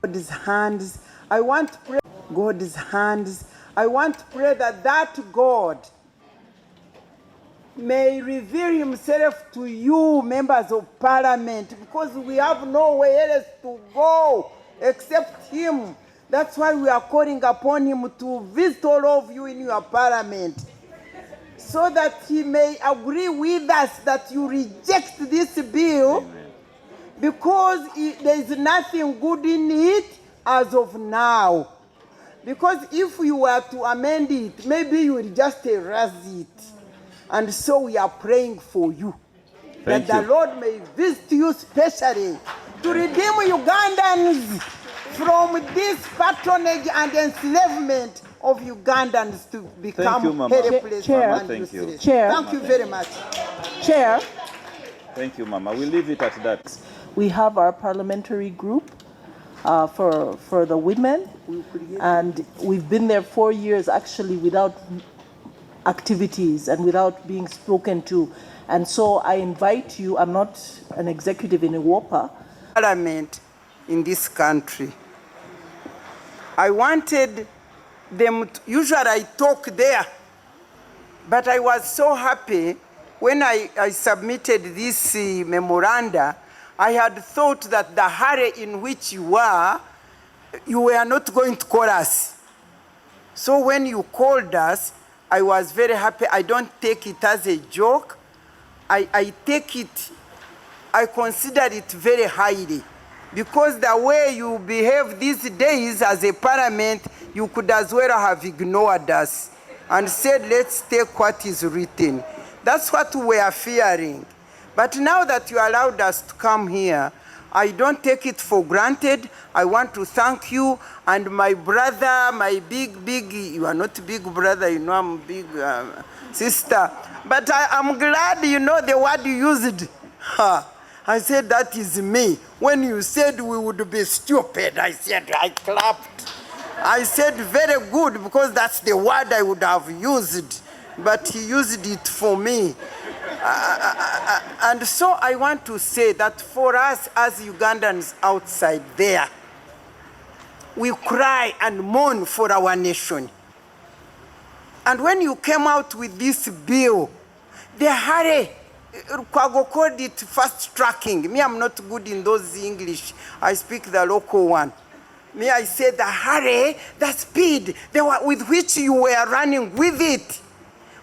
God's hands. I want to pray God's hands. I want to pray that God may reveal himself to you, members of parliament, because we have nowhere else to go except him. That's why we are calling upon him to visit all of you in your parliament, so that he may agree with us that you reject this bill. Amen. Because there is nothing good in it as of now. Because if you were to amend it, maybe you will just erase it. And so we are praying for you. That the Lord may visit you specially to redeem Ugandans from this patronage and enslavement of Ugandans to become helpless. Chair, thank you very much. Chair. Thank you, Mama. We'll leave it at that. We have our parliamentary group for the women, and we've been there 4 years actually without activities and without being spoken to. And so I invite you, I'm not an executive in Iwopa. Parliament in this country. I wanted them to, usually I talk there, but I was so happy when I submitted this memoranda. I had thought that the hurry in which you were not going to call us. So when you called us, I was very happy. I don't take it as a joke. I take it, I consider it very highly. Because the way you behave these days as a parliament, you could as well have ignored us and said, let's take what is written. That's what we are fearing. But now that you allowed us to come here, I don't take it for granted. I want to thank you and my brother, my big, you are not big brother, you know I'm big sister. But I'm glad you know the word you used. I said, that is me. When you said we would be stupid, I said, I clapped. I said, very good, because that's the word I would have used. But he used it for me. And so I want to say that for us as Ugandans outside there, we cry and mourn for our nation. And when you came out with this bill, the hurry, Kwago called it fast tracking. Me, I'm not good in those English. I speak the local one. Me, I say the hurry, the speed with which you were running with it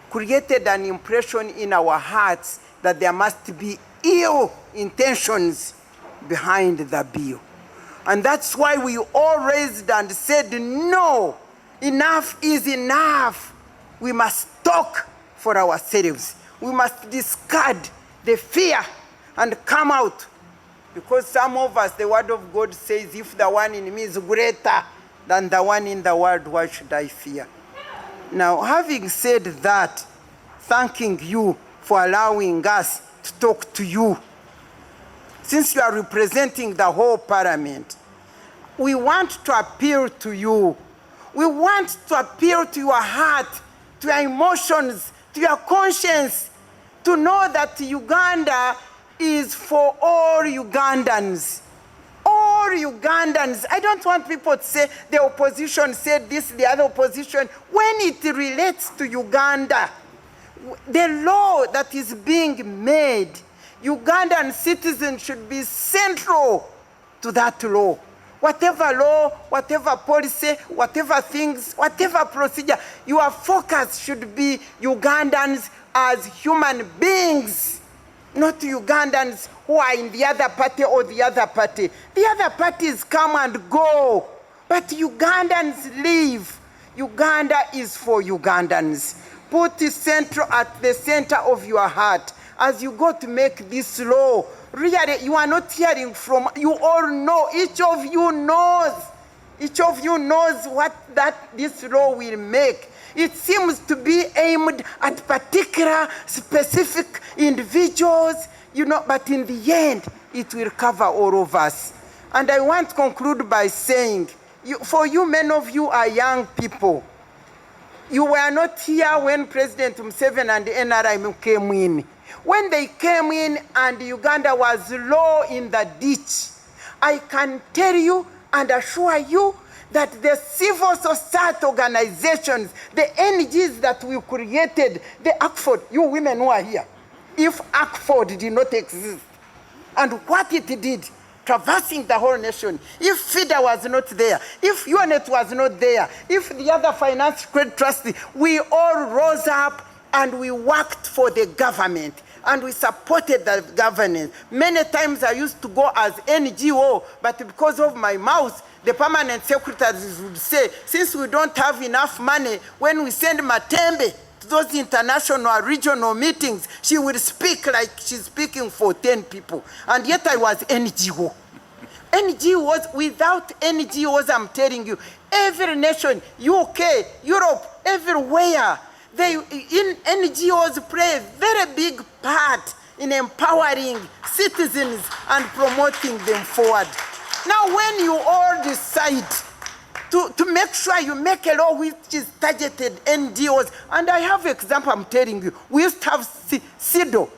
created an impression in our hearts that there must be ill intentions behind the bill. And that's why we all raised and said, no, enough is enough. We must talk for ourselves. We must discard the fear and come out. Because some of us, the word of God says, if the one in me is greater than the one in the world, why should I fear? Now, having said that, thanking you for allowing us to talk to you. Since you are representing the whole parliament, we want to appeal to you. We want to appeal to your heart, to your emotions, to your conscience, to know that Uganda is for all Ugandans. All Ugandans. I don't want people to say the opposition said this, the other opposition. When it relates to Uganda, the law that is being made, Ugandan citizens should be central to that law. Whatever law, whatever policy, whatever things, whatever procedure, your focus should be Ugandans as human beings, not Ugandans who are in the other party or the other party. The other parties come and go, but Ugandans live. Uganda is for Ugandans. Put it at the center of your heart as you go to make this law. Really, you are not hearing from, you all know, each of you knows what this law will make. It seems to be aimed at particular, specific individuals, but in the end, it will cover all of us. And I want to conclude by saying, for you, many of you are young people. You were not here when President Museveni and the NRM came in. When they came in and Uganda was low in the ditch, I can tell you and assure you that the civil society organizations, the NGs that we created, the ACFOD, you women who are here, if ACFOD did not exist, and what it did, traversing the whole nation, if FIDA was not there, if UNET was not there, if the other finance credit trust, we all rose up and we worked for the government and we supported the government. Many times I used to go as NGO, but because of my mouth, the permanent secretaries would say, since we don't have enough money, when we send Matembe to those international or regional meetings, she will speak like she's speaking for 10 people. And yet I was NGO. NGOs, without NGOs, I'm telling you, every nation, UK, Europe, everywhere, NGOs play a very big part in empowering citizens and promoting them forward. Now, when you all decide to make sure you make a law which is targeted NGOs, and I have an example I'm telling you, we used to have CEDU,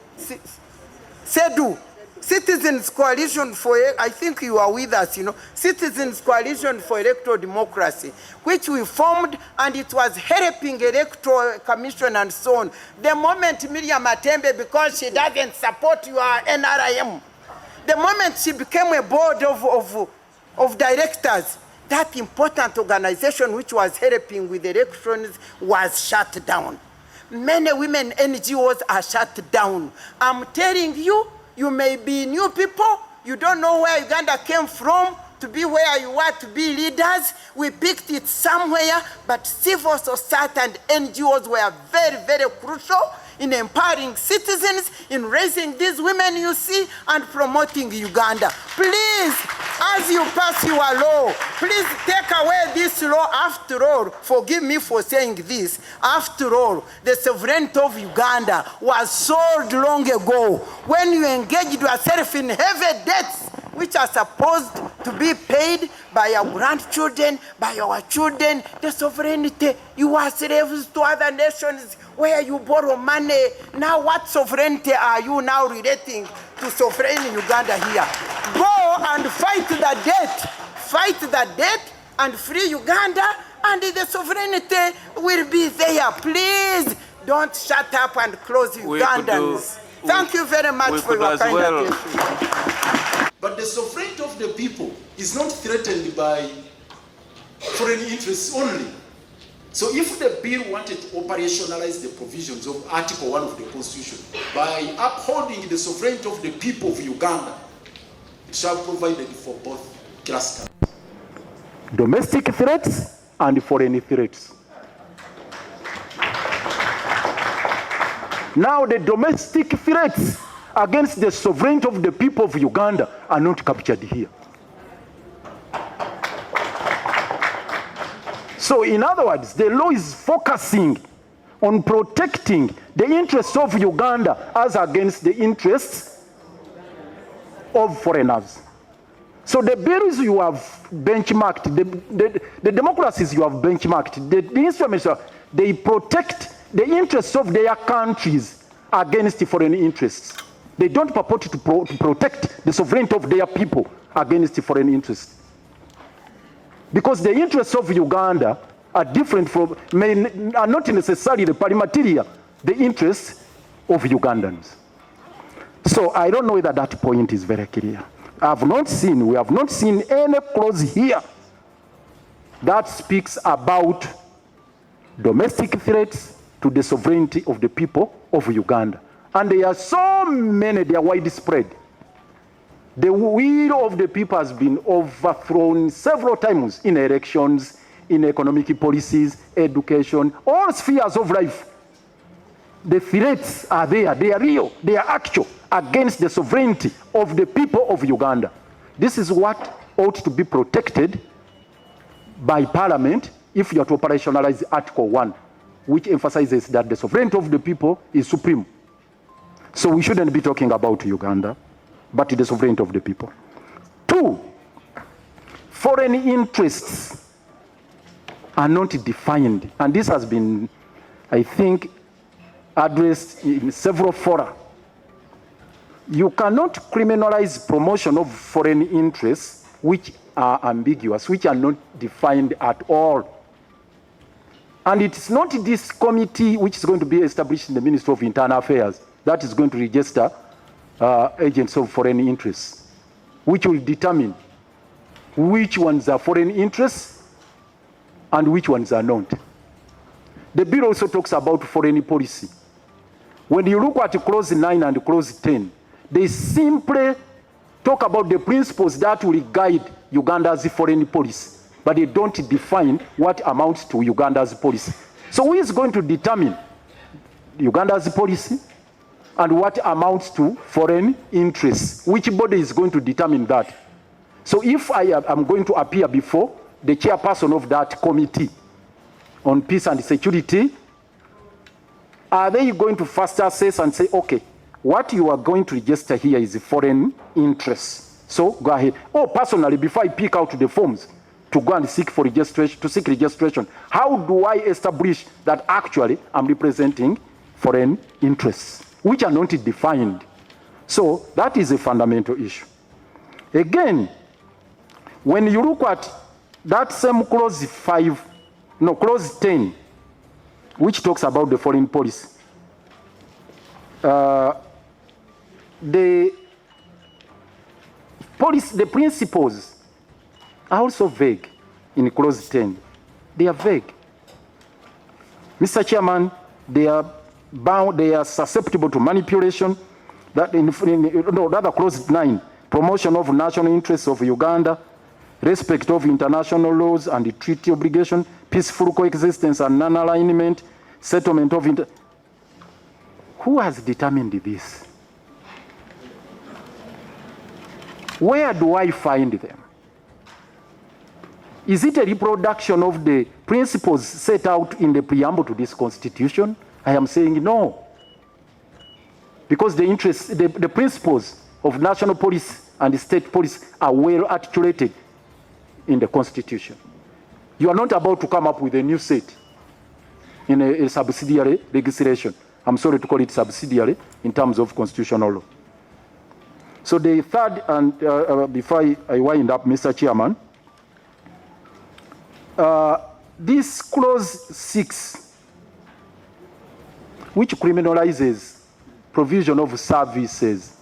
Citizens Coalition for, I think you are with us, you know, Citizens Coalition for Electoral Democracy, which we formed, and it was helping Electoral Commission and so on. The moment Miria Matembe, because she doesn't support your NRIM, the moment she became a board of directors, that important organization which was helping with elections was shut down. Many women NGOs are shut down. I'm telling you, you may be new people, you don't know where Uganda came from to be where you are to be leaders. We picked it somewhere, but civil society and NGOs were very, very crucial in empowering citizens, in raising these women you see, and promoting Uganda. Please, as you pass your law, please take away this law. After all, forgive me for saying this, after all, the sovereignty of Uganda was sold long ago when you engaged yourself in heavy debts which are supposed to be paid by our grandchildren, by our children. The sovereignty, you are slaves to other nations where you borrow money. Now what sovereignty are you now relating to sovereign Uganda here? Go and fight the debt and free Uganda, and the sovereignty will be there. Please don't shut up and close Ugandans. Thank you very much for your kind attention. But the sovereignty of the people is not threatened by foreign interests only. So if the bill wanted to operationalize the provisions of Article 1 of the Constitution by upholding the sovereignty of the people of Uganda, it shall provide for both clusters. Domestic threats and foreign threats. Now the domestic threats against the sovereignty of the people of Uganda are not captured here. So in other words, the law is focusing on protecting the interests of Uganda as against the interests of foreigners. So the bills you have benchmarked, the democracies you have benchmarked, the instruments, they protect the interests of their countries against foreign interests. They don't purport to protect the sovereignty of their people against foreign interests. Because the interests of Uganda are different from, are not necessarily pari-materia, the interests of Ugandans. So I don't know whether that point is very clear. we have not seen any clause here that speaks about domestic threats to the sovereignty of the people of Uganda. And there are so many, they are widespread. The will of the people has been overthrown several times in elections, in economic policies, education, all spheres of life. The threats are there, they are real, they are actual against the sovereignty of the people of Uganda. This is what ought to be protected by Parliament if you are to operationalize Article 1, which emphasizes that the sovereignty of the people is supreme. So we shouldn't be talking about Uganda, but the sovereignty of the people. 2, foreign interests are not defined. And this has been, I think, addressed in several fora. You cannot criminalize promotion of foreign interests which are ambiguous, which are not defined at all. And it's not this committee which is going to be established in the Ministry of Internal Affairs that is going to register agents of foreign interests, which will determine which ones are foreign interests and which ones are not. The bill also talks about foreign policy. When you look at clause 9 and clause 10, they simply talk about the principles that will guide Uganda's foreign policy, but they don't define what amounts to Uganda's policy. So who is going to determine Uganda's policy and what amounts to foreign interests? Which body is going to determine that? So if I am going to appear before the chairperson of that committee on peace and security, are they going to first assess and say, okay, what you are going to register here is foreign interests? So go ahead. Or personally, before I pick out the forms to go and seek for registration, how do I establish that actually I'm representing foreign interests, which are not defined? So that is a fundamental issue. Again, when you look at that same clause 10, which talks about the foreign policy, the principles are also vague in clause 10. They are vague. Mr. Chairman, they are bound, they are susceptible to manipulation. That other clause 9, promotion of national interests of Uganda, respect of international laws and the treaty obligation, peaceful coexistence and non-alignment, settlement of Who has determined this? Where do I find them? Is it a reproduction of the principles set out in the preamble to this constitution? I am saying no. Because the principles of national policy and state policy are well articulated in the constitution. You are not about to come up with a new set in a subsidiary legislation. I'm sorry to call it subsidiary in terms of constitutional law. So the third, and before I wind up, Mr. Chairman, this clause 6, which criminalizes provision of services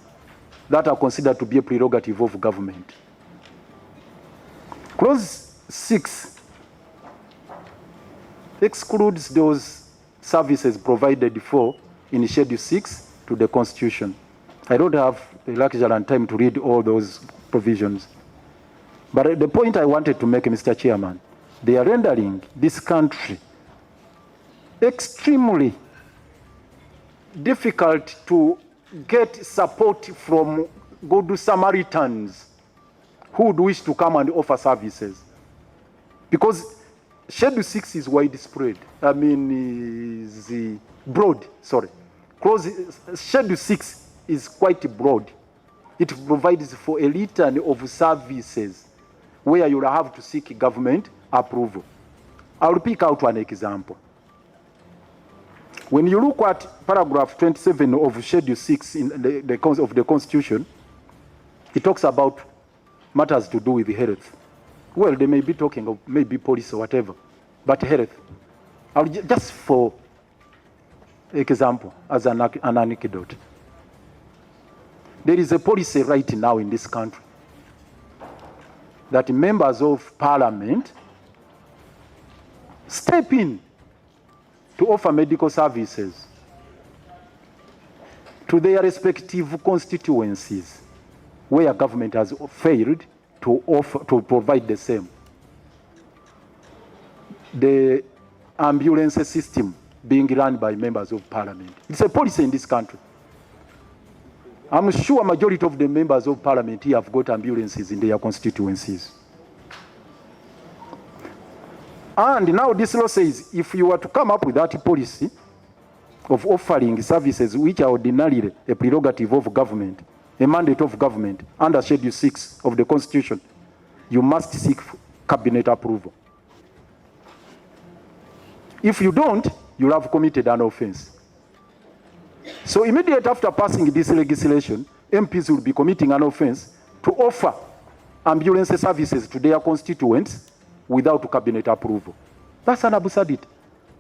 that are considered to be a prerogative of government. Clause 6 excludes those services provided for in Schedule 6 to the Constitution. I don't have the luxury and time to read all those provisions. But the point I wanted to make, Mr. Chairman, they are rendering this country extremely difficult to get support from good Samaritans who would wish to come and offer services. Because Schedule 6 is widespread. I mean, is broad, sorry. Schedule 6 is quite broad. It provides for a litany of services where you will have to seek government approval. I will pick out one example. When you look at paragraph 27 of Schedule 6 in of the Constitution, it talks about matters to do with health. Well, they may be talking of maybe police or whatever, but health. I'll just for example, as an anecdote. There is a policy right now in this country that members of parliament step in to offer medical services to their respective constituencies where government has failed to provide the same. The ambulance system being run by members of parliament. It's a policy in this country. I'm sure a majority of the members of parliament here have got ambulances in their constituencies. And now this law says if you were to come up with that policy of offering services which are ordinarily a prerogative of government, a mandate of government under Schedule 6 of the Constitution, you must seek cabinet approval. If you don't, you'll have committed an offense. So immediately after passing this legislation, MPs will be committing an offense to offer ambulance services to their constituents without cabinet approval. That's an absurdity.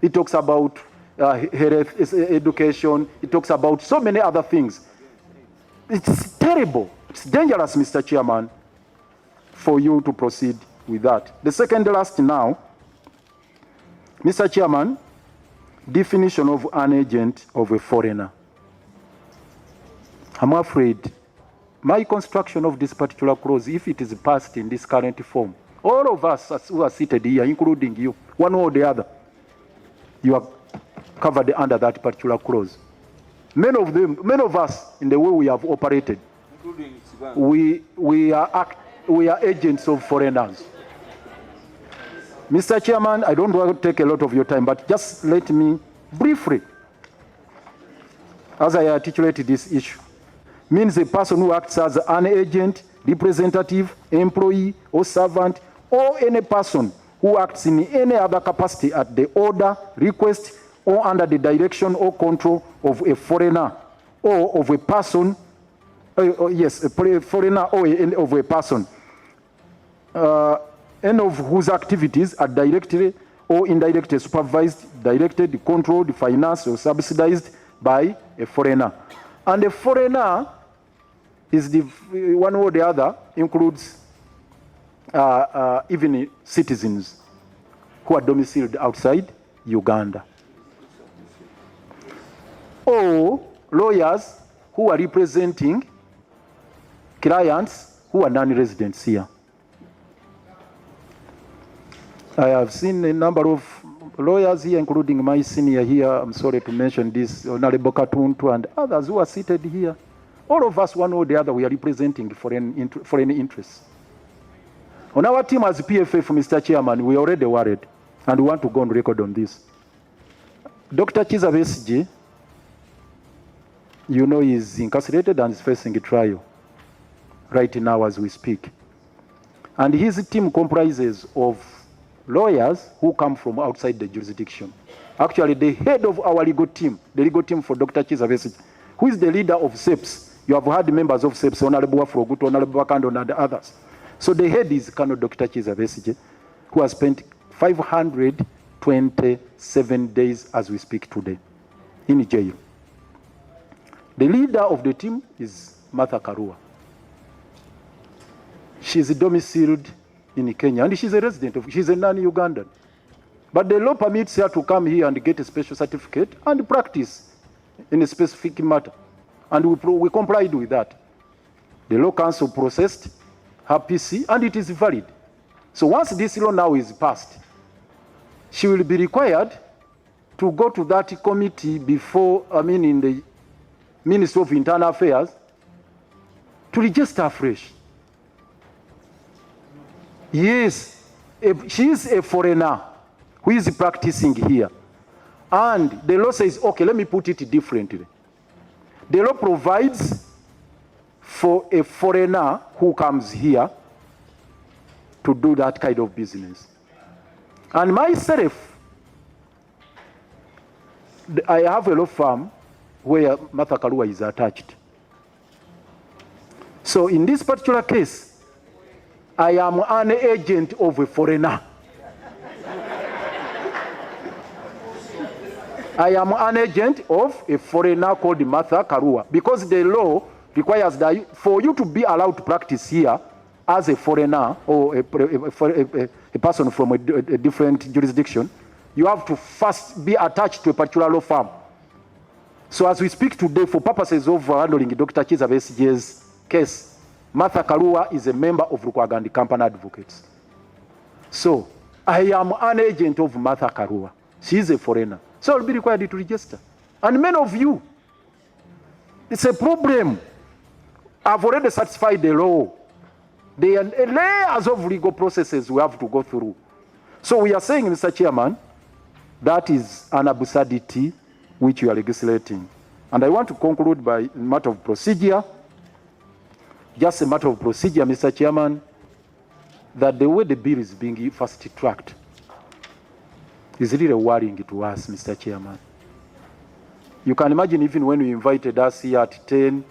It talks about health, education, it talks about so many other things. It's terrible. It's dangerous, Mr. Chairman, for you to proceed with that. The second last now, Mr. Chairman, definition of an agent of a foreigner. I'm afraid my construction of this particular clause, if it is passed in this current form, all of us who are seated here, including you, one or the other, you are covered under that particular clause. Many of us, in the way we have operated, we are agents of foreigners. Mr. Chairman, I don't want to take a lot of your time, but just let me briefly, as I articulate this issue, means a person who acts as an agent, representative, employee, or servant, or any person who acts in any other capacity at the order, request, or under the direction or control of a foreigner or of a person, a foreigner or of a person, and of whose activities are directly or indirectly supervised, directed, controlled, financed, or subsidized by a foreigner. And a foreigner is the one or the other includes even citizens who are domiciled outside Uganda, or lawyers who are representing clients who are non-residents here. I have seen a number of lawyers here, including my senior here, I'm sorry to mention this, Honorable Katuntu, and others who are seated here. All of us, one or the other, we are representing foreign interests. On our team as PFF, Mr. Chairman, we are already worried, and we want to go on record on this. Dr. Kizza Besigye, you know, is incarcerated and is facing a trial right now as we speak. And his team comprises of lawyers who come from outside the jurisdiction. Actually, the head of our legal team, the legal team for Dr. Kizza Besigye, who is the leader of SEPS. You have had members of SEPS, Honorable Afrogut, Honorable Wakando, and others. So the head is Colonel Dr. Kizza Besigye, who has spent 527 days as we speak today in jail. The leader of the team is Martha Karua. She's domiciled in Kenya, and she's a resident of, she's a non-Ugandan. But the law permits her to come here and get a special certificate and practice in a specific matter. And we complied with that. The law council processed her PC, and it is valid. So once this law now is passed, she will be required to go to that committee before, in the Ministry of Internal Affairs, to register afresh. Yes, she is a foreigner who is practicing here. And the law says, okay, let me put it differently. The law provides for a foreigner who comes here to do that kind of business. And myself, I have a law firm where Martha Karua is attached. So in this particular case, I am an agent of a foreigner. I am an agent of a foreigner called Martha Karua, because the law requires that for you to be allowed to practice here as a foreigner or a person from a different jurisdiction, you have to first be attached to a particular law firm. So as we speak today, for purposes of handling Dr. Kizza Besigye's case, Martha Karua is a member of Rukwagandi Company Advocates. So I am an agent of Martha Karua. She is a foreigner. So I'll be required to register. And many of you, it's a problem. I've already satisfied the law. There are layers of legal processes we have to go through. So we are saying, Mr. Chairman, that is an absurdity which you are legislating. And I want to conclude by a matter of procedure, just a matter of procedure, Mr. Chairman, that the way the bill is being fast-tracked is really worrying to us, Mr. Chairman. You can imagine even when we invited us here at 10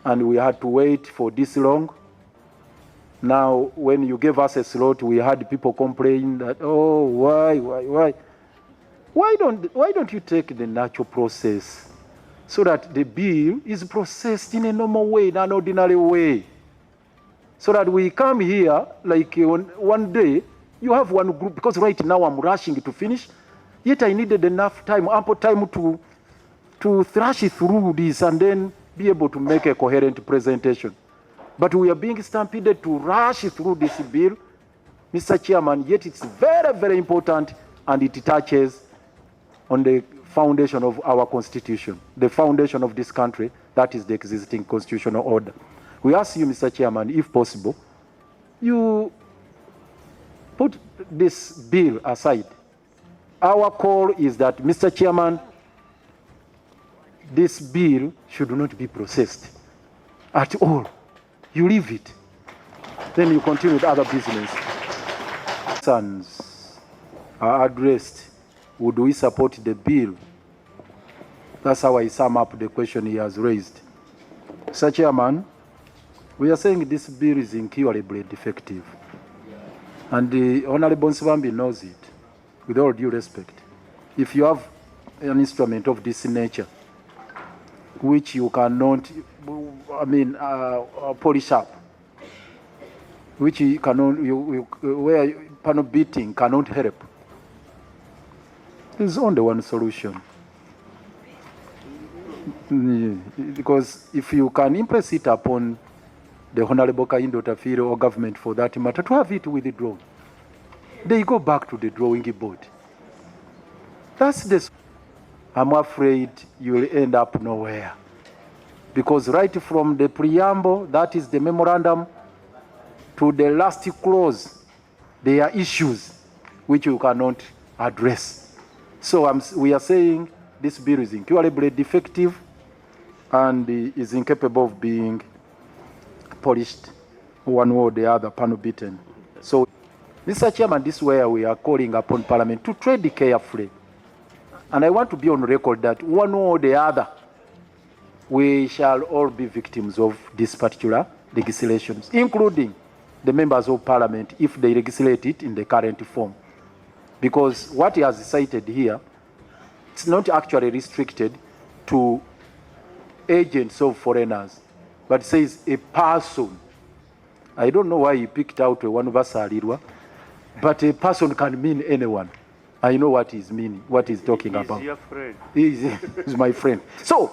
and we had to wait for this long, Now, when you gave us a slot, we had people complain that, oh, why? Why don't you take the natural process so that the bill is processed in a normal way, in an ordinary way? So that we come here, like one day, you have one group, because right now I'm rushing to finish, yet I needed enough time, ample time to thrash through this and then be able to make a coherent presentation. But we are being stampeded to rush through this bill, Mr. Chairman, yet it's very, very important, and it touches on the foundation of our constitution, the foundation of this country, that is the existing constitutional order. We ask you, Mr. Chairman, if possible, you put this bill aside. Our call is that, Mr. Chairman, this bill should not be processed at all. You leave it. Then you continue with other business. Concerns are addressed. Would we support the bill? That's how I sum up the question he has raised. Mr. Chairman, we are saying this bill is incurably defective. And the Honorable Nsibambi knows it, with all due respect. If you have an instrument of this nature, which you cannot, polish up, which you cannot, where panel beating cannot help, there's only one solution. Because if you can impress it upon the Honorable Kaindo Tafiro or government for that matter, to have it withdrawn, they go back to the drawing board. That's the. I'm afraid you will end up nowhere. Because right from the preamble, that is the memorandum, to the last clause, there are issues which you cannot address. So we are saying this bill is incurably defective and is incapable of being polished one way or the other, panel beaten. So, Mr. Chairman, this is where we are calling upon Parliament to tread carefully. And I want to be on record that one way or the other, we shall all be victims of these particular legislations, including the members of Parliament, if they legislate it in the current form. Because what he has cited here, it's not actually restricted to agents of foreigners, but it says a person. I don't know why he picked out one Vasalirwa, but a person can mean anyone. I know what he's meaning, what he's talking about. He's your friend. He's my friend. So,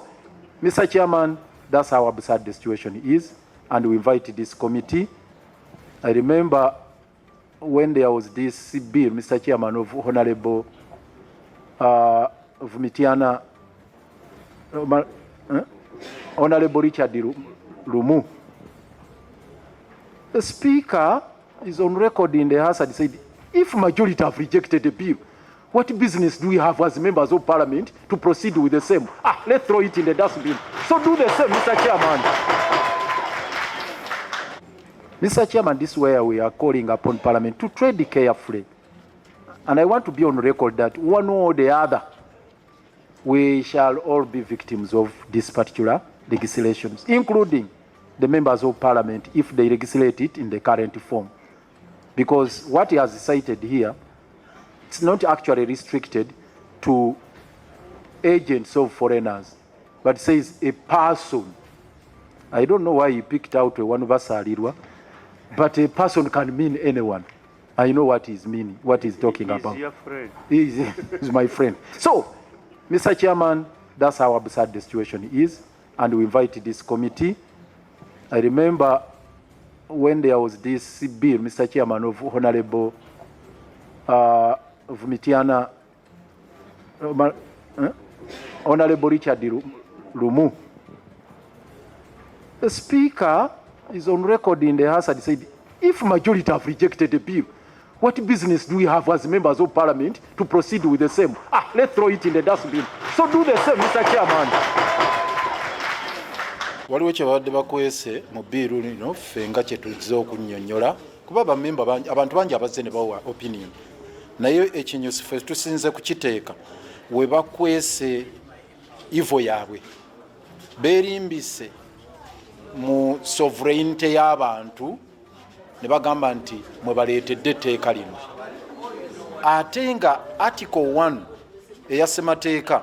Mr. Chairman, that's how absurd the situation is, and we invite this committee. I remember when there was this bill, Mr. Chairman, of Honorable Vumitiana, Honorable Richard Lumu. The Speaker is on record in the House and said, if majority have rejected the bill, what business do we have as members of Parliament to proceed with the same? Let's throw it in the dustbin. So do the same, Mr. Chairman. Mr. Chairman, this is where we are calling upon Parliament to tread carefully. And I want to be on record that one way or the other, we shall all be victims of these particular legislations, including the members of Parliament, if they legislate it in the current form. Because what he has cited here, it's not actually restricted to agents of foreigners, but it says a person. I don't know why he picked out one Vasalirwa, but a person can mean anyone. I know what he's meaning, what he's talking about. He's your friend. He's my friend. So, Mr. Chairman, that's how absurd the situation is, and we invite this committee. I remember when there was this bill, Mr. Chairman, of Honorable Vumitiana, Honorable Richard Lumu. The Speaker is on record in the House and said, if majority have rejected the bill, what business do we have as members of Parliament to proceed with the same? Let's throw it in the dustbin. So do the same, Mr. Chairman. Waliwo kyebadde bakwese mu biiru lino ffe nga kye tuzze okunnyonnyola kuba abantu bangi abazze ne bawa opinion naye ekinyusi ffe tusinze kukiteeka we bakwese ivo yaabwe beerimbise mu sovereignty y'abantu ne bagamba nti mwe baleetedde etteeka lino ate nga article 1 eya ssemateeka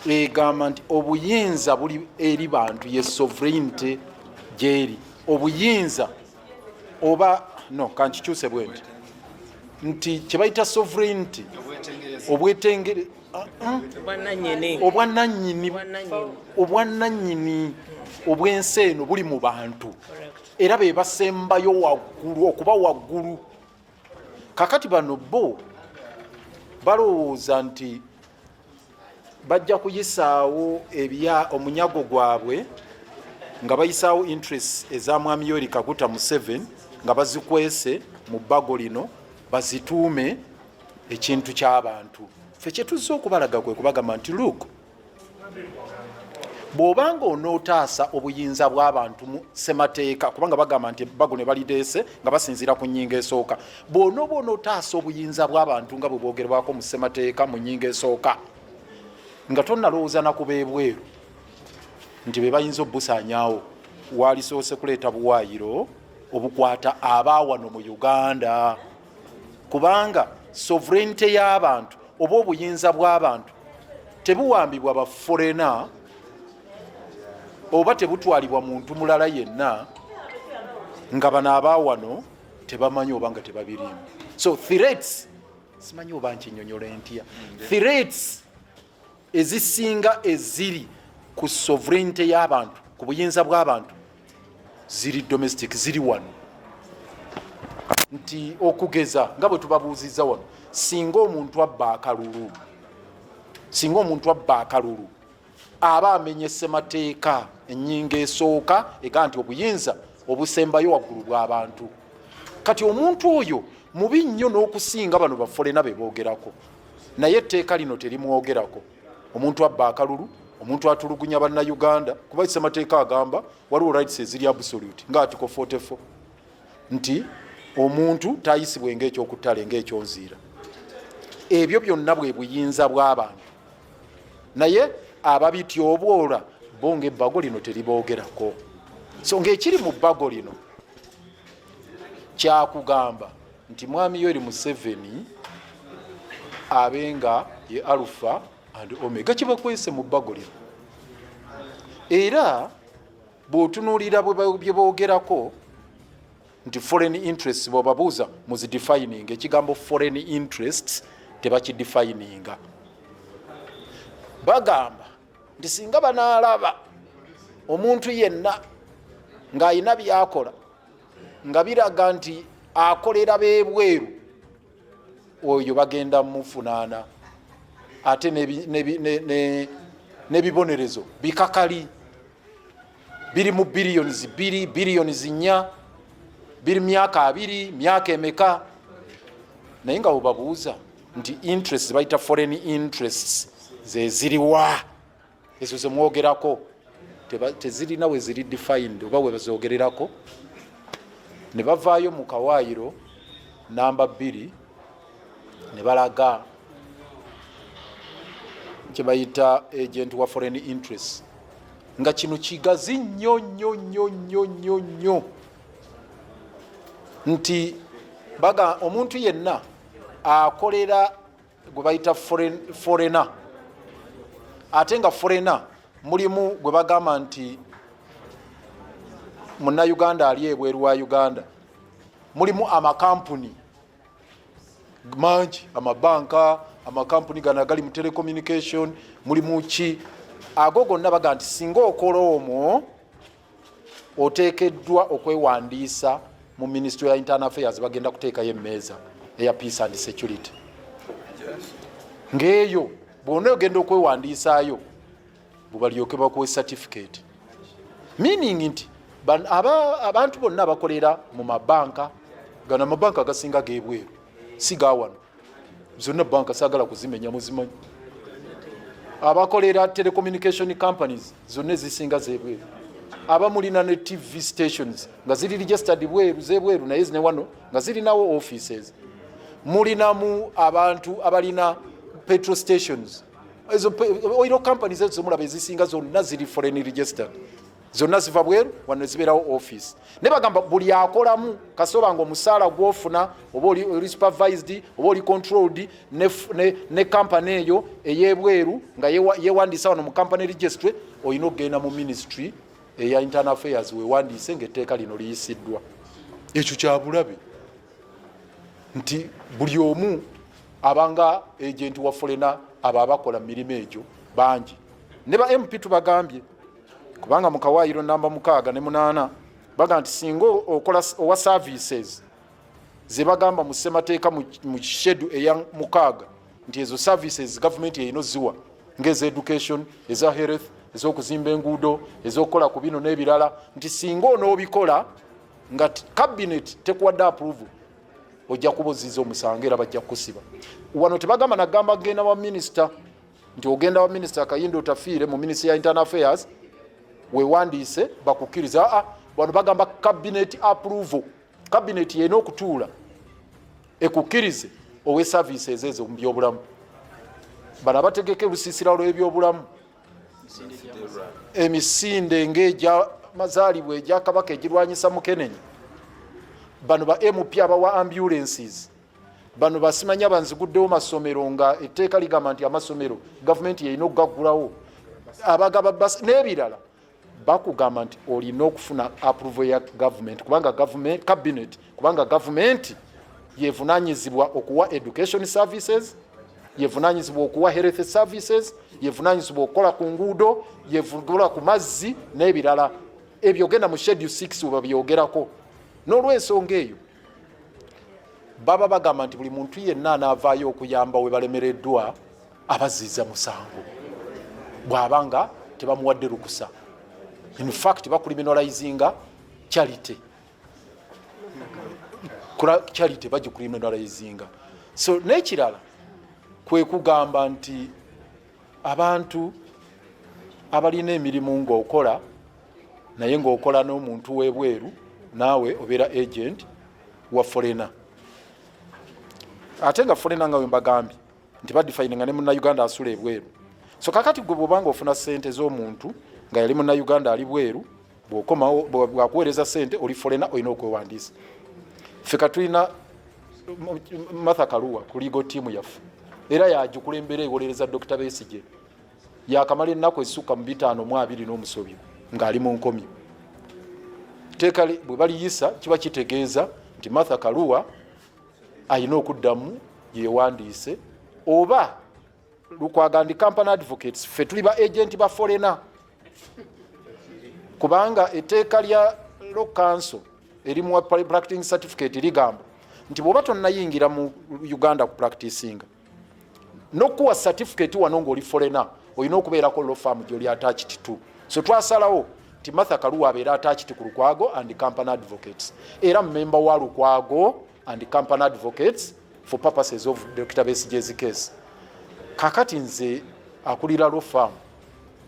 egamba nti obuyinza buli eri bantu ye sovereignty gyeri obuyinza oba no kankikyuse bwe nti kye bayita sovereignty obwetengere obwannannyini obwensi eno buli mu bantu era be basembayo waggulu okuba waggulu kakati bano bo balowooza nti bajja kuyisaawo omunyago gwabwe nga bayisaawo interest eza mwami Yoweri Kaguta Museveni nga bazikwese mu bbago lino bazituume ekintu ky'abantu ffe kye tuzze okubalaga kwe kubagamba nti look bw'obanga onootaasa obuyinza bw'abantu mu ssemateeka kubanga bagamba nti ebbago ne balideese nga basinziira ku nnyingo esooka bw'onooba onootaasa obuyinza bw'abantu nga bwe bwogerwako mu ssemateeka mu nnyingo esooka nga tonnalowooza naku beebweru nti be bayinza obbusaanyaawo waalisoose kuleeta buwaayiro obukwata abaawano mu Uganda kubanga sovereignty y'abantu oba obuyinza bw'abantu tebuwambibwa ba foreigner oba tebutwalibwa muntu mulala yenna nga bano abaawano tebamanyi oba nga tebabirimu so threats simanyi oba nkinyonyola entya threats ezisinga eziri ku sovereignty y'abantu ku buyinza bw'abantu ziri domestic ziri wano nti okugeza nga bwe tubabuuzizza wano singa omuntu abba akalulu aba amenye ssemateeka ennyingo esooka ega nti obuyinza obusembayo waggulu bw'abantu kati omuntu oyo mubi nnyo n'okusinga bano bafolena be boogerako naye etteeka lino terimwogerako omuntu abba akalulu omuntu atulugunya bannayuganda kuba ssemateeka agamba waliwo rights eziri absolute nga article 44 nti omuntu tayisibwe ng'ekyokuttale ng'ekyonziira ebyo byonna bwe buyinza bw'abantu naye ababityobwola bo ng'ebbago lino teriboogerako so ng'ekiri mu bbago lino kyakugamba nti mwami Yoweri Museveni abenga ye Alpha and Omega kibakwese mu bbago lino era bw'otunuulira bye boogerako nti foreign interests bw'obabuuza muzidefining ekigambo foreign interests tebakidefininga bagamba nti singa banaalaba omuntu yenna ng'ayina byakola nga biraga nti akolera beebweru oyo bagenda mufunaana ate n'ebibonerezo bikakali biri mu billions 2 billions 4 biri myaka 2 myaka emeka naye nga bwebabuuza nti interests bayita foreign interests zeziriwa ezo zemwogerako tezirina we ziri defined oba we bazoogererako ne bavaayo mu kawaayiro namba 2 ne balaga kye bayita agent wa foreign interests nga kino kigazi nnyo nnyo nnyo nnyo nnyo nnyo nti baga omuntu yenna akolera gwe bayita foreigner ate nga foreigner mulimu gwe bagamba nti munnayuganda ali ebweru wa Uganda mulimu amakampuni mangi amabanka amakampuni gano agali mu telecommunication mulimu ki ago gonna baga nti singa okola omwo oteekeddwa okwewandiisa mu Ministry ya Internal Affairs bagenda kuteekayo emmeeza eya peace and security ng'eyo bwonna ogenda okwewandiisaayo bubalyoke bakuwe certificate meaning nti abantu bonna abakolera mu mabanka gano amabanka agasinga g'ebweru si gawano zonna banka saagala kuzimenya muzimanyi abakolera telecommunication companies zonna ezisinga z'ebweru abamulina ne TV stations nga ziri registered bweru z'ebweru naye zine wano nga zirinawo offices mulinamu abantu abalina petrol stations ezo oil companies ezo mulaba ezisinga zonna ziri foreign registered zonna ziva bweru wano zibeerawo office ne bagamba buli akolamu kasoba ng'omusaala gw'ofuna oba oli supervised oba oli controlled ne company eyo ey'ebweru nga yeewandiisa wano mu company registry olina okugenda mu ministry eya internal affairs weewandiise ng'etteeka lino liyisiddwa. Ekyo kya bulabe nti buli omu abanga agent wa foreigner aba abakola mirimu egyo bangi. Ne ba MP tubagambye kubanga mu kawaayiro namba 6 ne 8 baga nti singa okola owa services ze bagamba mu ssemateeka mu schedule eya 6 nti ezo services government eyino ziwa ng'eza education, eza health, ez'okuzimba enguudo, ez'okukola ku bino n'ebirala, nti singa onoobikola nga cabinet tekuwadde approval ojja kuboziza omusango era bajja kusiba. Wano tebagamba nagamba genda wa minister nti ogenda wa minister Kayindo otafiire mu ministry ya internal affairs weewandiise bakukkiriza. Wano bagamba cabinet approval. Cabinet yena okutuula ekukkirize owe services ezo mu byobulamu. Bano abategeka olusiisira lw'ebyobulamu emisinde ng'egya mazaalibwa egya Kabaka egirwanyisa Mukenenya. Bano ba MP abawa ambulances. Bano basimanya banziguddewo masomero nga etteeka ligamba nti amasomero gavumenti yeyina okugaggulawo. Abagaba basi n'ebirala bakugamba nti olina okufuna approval ya government kubanga government cabinet kubanga government yevunaanyizibwa okuwa education services, yevunaanyizibwa okuwa health services, yevunaanyizibwa okukola ku nguudo, yevunaanyizibwa ku mazzi n'ebirala. Ebyo genda mu schedule 6 oba byogerako. N'olw'ensonga eyo baba bagamba nti buli muntu yenna anaavaayo okuyamba we balemereddwa abaziiza musango bw'abanga tebamuwadde lukusa. In fact bacriminalizinga charity. Charity bagicriminalizinga. So n'ekirala kwe kugamba nti abantu abalina emirimu ng'okola naye ng'okola n'omuntu w'ebweru naawe obeera agent wa foreigner. Ate nga foreigner nga we mbagambye nti badifininga ne Munnayuganda asula ebweru. So kakati gwe bw'obanga ofuna ssente z'omuntu nga yali Munnayuganda ali bweru bw'okomawo bwakuweereza ssente oli foreigner olina okwewandiisa. Ffe katulina Martha Karua ku legal team yaffe era yagikulembera ewolereza Dr. Besigye yakamala ennaku ezisukka mu 520 n'omusobyo ng'ali mu nkomyo. Teeka bwe baliyisa kiba kitegeeza nti Martha Karua ayina okuddamu yeewandiise oba lukwaga ndi company advocates ffe tuli ba agent ba foreigner kubanga etteeka lya law council erimu practicing certificate ligamba nti bw'oba tonnayingira mu Uganda ku practicinga n'okuwa certificate wano ng'oli foreigner olina okubeerako law firm gy'oli attached to. So twasalawo nti Martha Karua abeera attached ku Lukwago and company advocates era member wa Lukwago and company advocates for purposes of Dr. Besigye's case. Kakati nze akulira law firm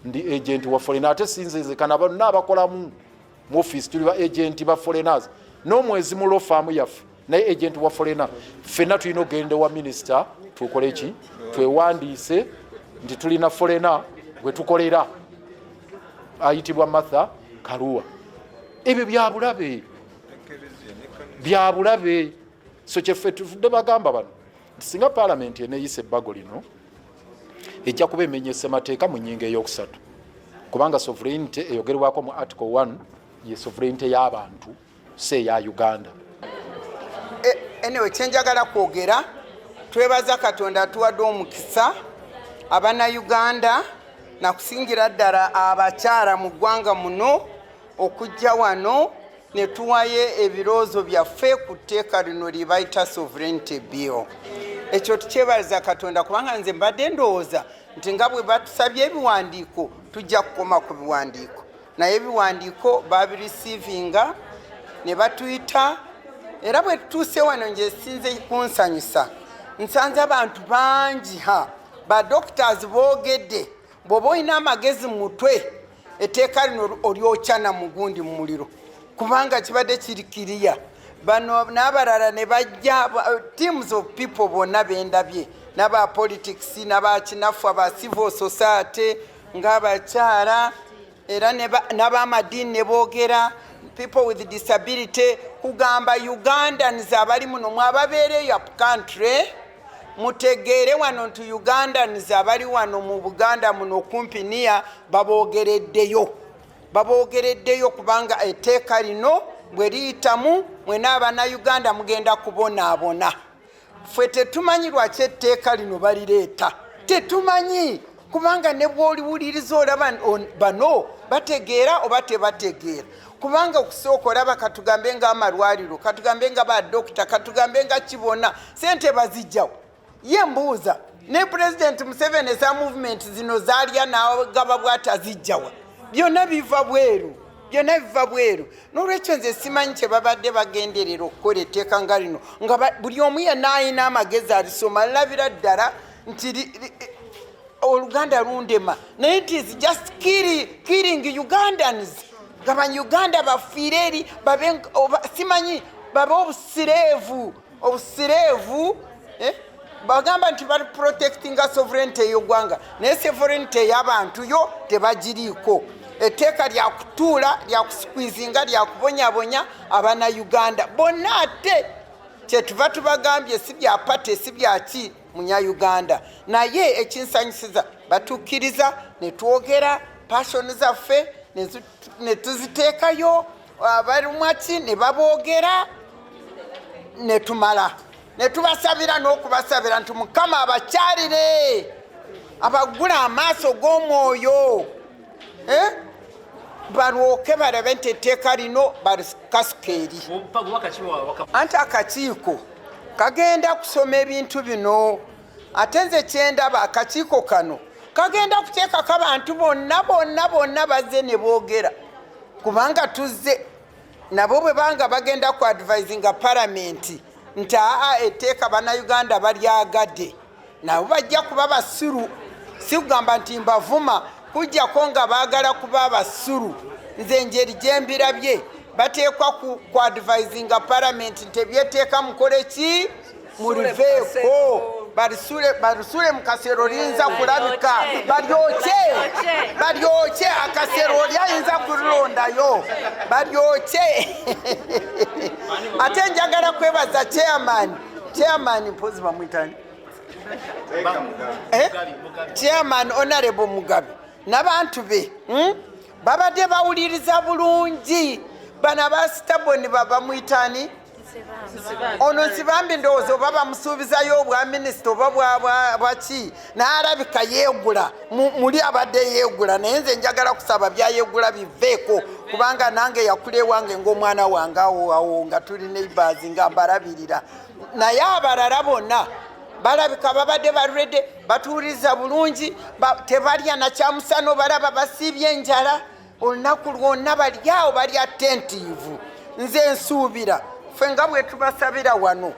ndi agent wa foreigner ate sinze kana n'abakolamu mu office tuli ba agent ba foreigners n'omwezi mu law firm yaffe naye agent wa foreigner ffenna tulina ogende wa minister tukole ki twewandiise nti tulina foreigner gwe tukolera ayitibwa Martha Karua. Ebyo bya bulabe. So kyeffe tuvudde bagamba bano singa parliament eneeyisa ebbago lino ejja kuba emenya ssemateeka mu nnyingo ey'okusatu kubanga sovereignty eyogerwako mu article 1 ye sovereignty y'abantu se ya Uganda. Anyway kyenjagala kwogera twebaza Katonda atuwadde omukisa Uganda na kusingira ddala abakyala mu ggwanga muno okujja wano ne tuwaye ebiroozo byaffe ku tteeka lino lye bayita sovereignty bill. Ekyo tukyebaliza Katonda kubanga nze mbadde ndowooza nti nga bwe batusabye ebiwandiiko tujja kukoma ku biwandiiko naye ebiwandiiko babirisiivinga ne batuyita era bwe tutuuse wano nje sinze kunsanyusa nsanze abantu bangi ba doctors boogedde bw'oba olina amagezi mu mutwe etteeka lino olyokya na mugundi mu muliro kubanga kibadde kirikiriya. Bano n'abalala ne bajja teams of people bonna bendabye n'aba politics n'aba kinafu aba civil society ng'abakyala era n'ab'amadini ne boogera, people with disability, kugamba Ugandans abali muno mwababeereyo up country, mutegeere wano nti Ugandans abali wano mu Buganda muno kumpi niya baboogereddeyo kubanga etteeka lino bwe liyitamu mwena Abannayuganda mugenda kubonaabona. Ffe tetumanyi lwaki etteeka lino balireeta, tetumanyi kubanga ne bw'oliwuliriza olaba bano bategeera oba tebategeera. Kubanga okusooka olaba katugambe ng'amalwaliro, katugambe nga badokita, katugambe nga kibona, sente bazijjawo. Ye mbuuza ne President Museveni za movement zino zaalya n'agaba bw'ati azijjawa. Byonna biva bweru. N'olwekyo nze simanyi kye babadde bagenderera okukola etteeka nga lino nga buli omu yenna alina amagezi alisoma alabira ddala nti Oluganda lundema, naye it is just killing Ugandans. Uganda bafiire eri simanyi babe obusireevu bagamba nti bali protecting sovereignty y'eggwanga, naye sovereignty y'abantu yo tebagiriiko. Etteeka lya kutuula lya kusikwizinga lya kubonyabonya Abannayuganda bonna. Ate kyetuva tubagambye si bya pate si byaki Munya-Uganda, naye ekinsanyusiza batukkiriza ne twogera passion zaffe ne tuziteekayo, abalumwaki ne baboogera ne tumala ne tubasabira n'okubasabira nti Mukama abakyalire abagula amaaso g'omwoyo balwoke balabe nti etteeka lino balikasuka eri. Anti akakiiko kagenda kusoma ebintu bino, ate nze kyendaba akakiiko kano kagenda kuteekako abantu bonna bazze ne boogera, kubanga tuzze nabo bwe banga bagenda ku advisinga palamenti nti etteeka Bannayuganda balyagadde, nabo bajja kuba basiru. Si kugamba nti mbavuma, kujjako nga baagala kuba basuru. Nze njeri gye mbirabye bateekwa ku advisinga palamenti nti ebyetteeka mukole ki muliveeko, balusule mu kasero liyinza kulabika, balyoke akasero oli ayinza kulondayo balyoke. Ate njagala kwebaza chairman mpozi bamwitani chairman Honorable Mugabe n'abantu be babadde bawuliriza bulungi bana bastaboni bamwitani ono Nsibambi ndowooza oba bamusuubizayo obwa minisita oba bwaki n'alabika yeegula muli abadde yeegula, naye nze njagala kusaba byayeegula biveeko kubanga nange yakula ewange ng'omwana wange awo nga tuli neighbors nga mbalabirira, naye abalala bonna balabika babadde balredde batuwuliriza bulungi, tebalya na kyamusano, balaba basiibye enjala, olunaku lwonna bali awo bali attentive. Nze nsuubira ffe nga bwe tubasabira wano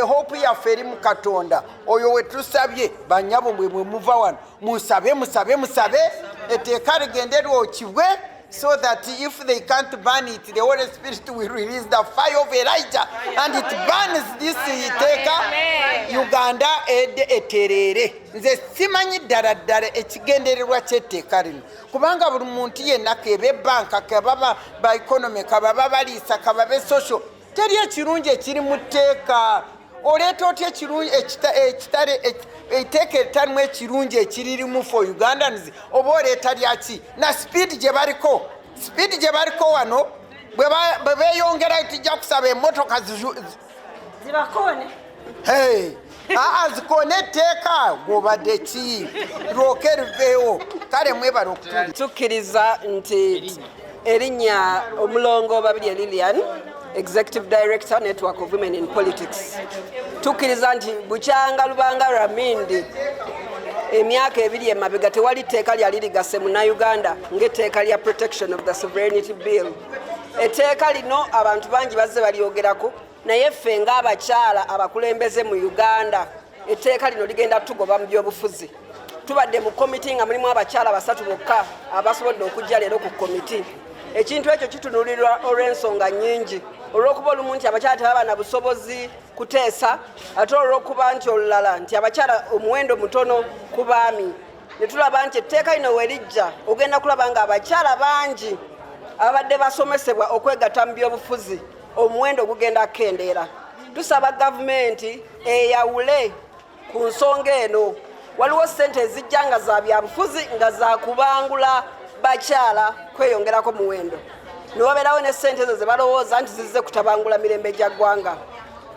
hope yaffe eri mu Katonda oyo we tusabye bannyabo bwe muva wano musabe etteeka ligende lyokibwe, so that if they can't burn it, the Holy Spirit will release the fire of Elijah and it burns this etteeka Uganda eterere. Nze simanyi ddala ekigendererwa ky'etteeka lino kubanga buli muntu yenna keba ebbanka kebaba ba economic kababa baliisa kababe social, teri ekirungi ekiri mu tteeka. Oleeta otya ekirungi etteeka etalimu ekirungi ekiririmu for Ugandans oba oleeta lyaki na speed gye baliko wano bwe beeyongera tujja kusaba emmotoka zibakone zikoone etteeka gwobadde ki lwoke liveewo. Kale mwebala okutuuli. Tukkiriza nti erinnya Omulongo Babirye Lilian, Executive Director, Network of Women in Politics. Tukkiriza nti bukyanga lubanga Ramindi emyaka ebiri emabega tewali tteeka lyali ligase Munnayuganda ng'etteeka lya Protection of the Sovereignty Bill. Etteeka lino abantu bangi bazze balyogerako, naye ffe ng'abakyala abakulembeze mu Uganda etteeka lino ligenda tugoba mu byobufuzi. Tubadde mu komiti nga mulimu abakyala 3 bokka abasobodde okujja leero ku komiti. Ekintu ekyo kitunuulirwa olw'ensonga nnyingi, olw'okuba olumu nti abakyala tebaba na busobozi kuteesa, ate olw'okuba nti olulala nti abakyala omuwendo mutono ku baami. ne tulaba nti etteeka lino we lijja ogenda kulaba nga abakyala bangi abadde basomesebwa okwegatta mu byobufuzi omuwendo gugenda kukendeera. Tusaba gavumenti eyawule ku nsonga eno. Waliwo ssente ezijja nga za byabufuzi nga za kubangula bakyala kweyongerako muwendo. Niwabeerawo ne ssente ezo ze balowooza nti zizze kutabangula mirembe gya ggwanga.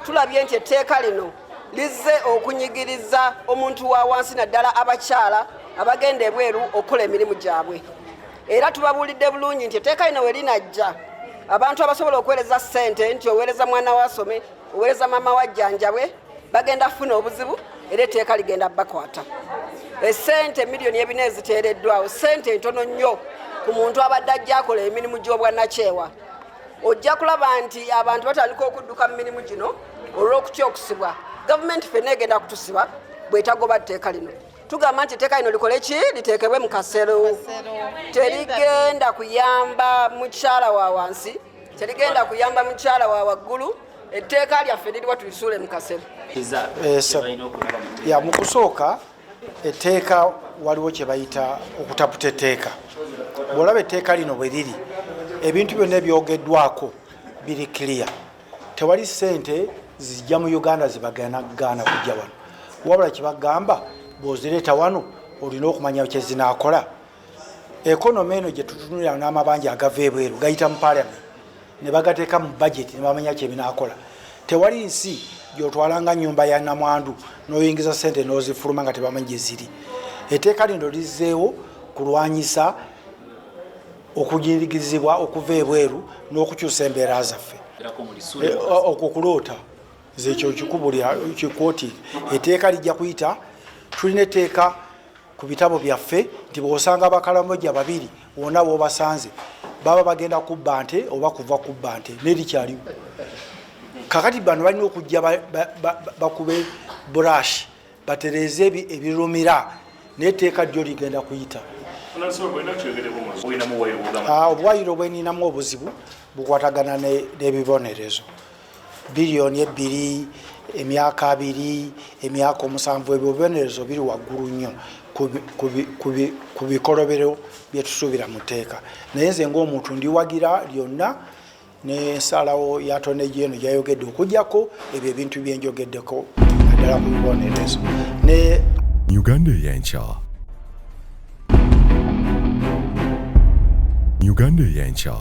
Tulabye nti etteeka lino lizze okunyigiriza omuntu wa wansi naddala abakyala abagenda ebweru okukola emirimu gyabwe. Era tubabuulidde bulungi nti etteeka lino we linajja abantu abasobola okuweereza ssente nti oweereza mwana wa asome, oweereza maama wa jjanjabwe bagenda kufuna obuzibu era etteeka ligenda bakwata. Essente miliyoni ebina eziteereddwawo, ssente ntono nnyo ku muntu abadde ajja akola emirimu gy'obwannakyewa. Ojja kulaba nti abantu batandika okudduka mu mirimu gino olw'okutya okusibwa. Gavumenti ffenna egenda kutusiba bw'etagoba tteeka lino. Tugamba nti etteeka lino likole ki? Liteekebwe mu kasero. Terigenda kuyamba mukyala wa wansi, terigenda kuyamba mukyala wa waggulu. Etteeka lyaffe liriwa tulisuule mu kasero. Ya mu kusooka etteeka waliwo kye bayita okutaputa etteeka. Bw'olaba etteeka lino bwe liri, ebintu byonna ebyogeddwako biri clear. Tewali ssente zijja mu Uganda zibagaana kujja wano. Wabula kye bagamba bw'ozireeta wano olina okumanya kye zinaakola. Ekonomi eno gye tutunulira n'amabanja agava ebweru gayita mu parliament ne bagateeka mu budget ne bamanya kye binaakola. Tewali nsi gy'otwalanga nnyumba ya namwandu n'oyingiza ssente n'ozifuluma nga tebamanyi gye ziri. Etteeka lino lizzeewo kulwanyisa okugirigirizibwa okuva ebweru n'okukyusa embeera zaffe. Okukuloota zekyo kikubulya kikooti. Etteeka lijja kuyita, tulina etteeka ku bitabo byaffe nti bw'osanga abakalamoja babiri wonna bw'obasanze baba bagenda kubba nte oba kuva kubba nte n'erikyaliwo. Kakati bano balina okujja bakube brush batereeze ebirumira n'etteeka lyo ligenda kuyita. Obwayiro bweninamu obuzibu bukwatagana n'ebibonerezo. Biliyoni 2, emyaka 2, emyaka 7, ebyo bibonerezo biri waggulu nnyo ku bikolobero bye tusuubira mu tteeka. Naye nze ng'omuntu ndiwagira lyonna n'ensalawo yatone gyeno gyayogedde okugyako ebyo ebintu bye njogeddeko naddala ku bibonerezo. Uganda Eyenkya. Uganda Eyenkya.